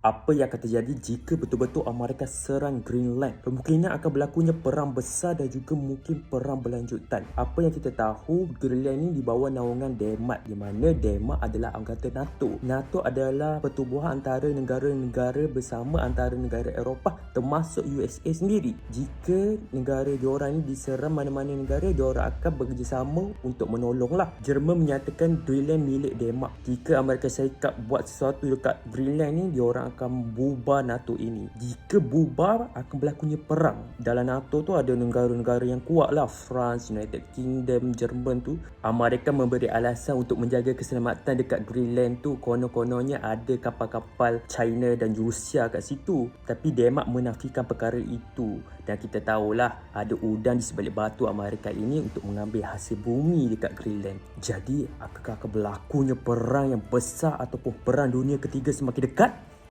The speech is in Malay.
Apa yang akan terjadi jika betul-betul Amerika serang Greenland? Kemungkinan akan berlakunya perang besar dan juga mungkin perang berlanjutan. Apa yang kita tahu, Greenland ini di bawah naungan Denmark, di mana Denmark adalah anggota NATO. NATO adalah pertubuhan antara negara-negara bersama antara negara Eropah termasuk USA sendiri. Jika negara diorang ini diserang mana-mana negara, diorang akan bekerjasama untuk menolonglah. Jerman menyatakan Greenland milik Denmark. Jika Amerika Syarikat buat sesuatu dekat Greenland ni, diorang akan bubar NATO ini. Jika bubar, akan berlakunya perang. Dalam NATO tu ada negara-negara yang kuat lah, France, United Kingdom, Jerman tu. Amerika memberi alasan untuk menjaga keselamatan dekat Greenland tu. Konon-kononnya ada kapal-kapal China dan Rusia kat situ. Tapi Denmark menafikan perkara itu. Dan kita tahulah ada udang di sebalik batu Amerika ini untuk mengambil hasil bumi dekat Greenland. Jadi, apakah akan berlakunya perang yang besar ataupun perang dunia ketiga semakin dekat?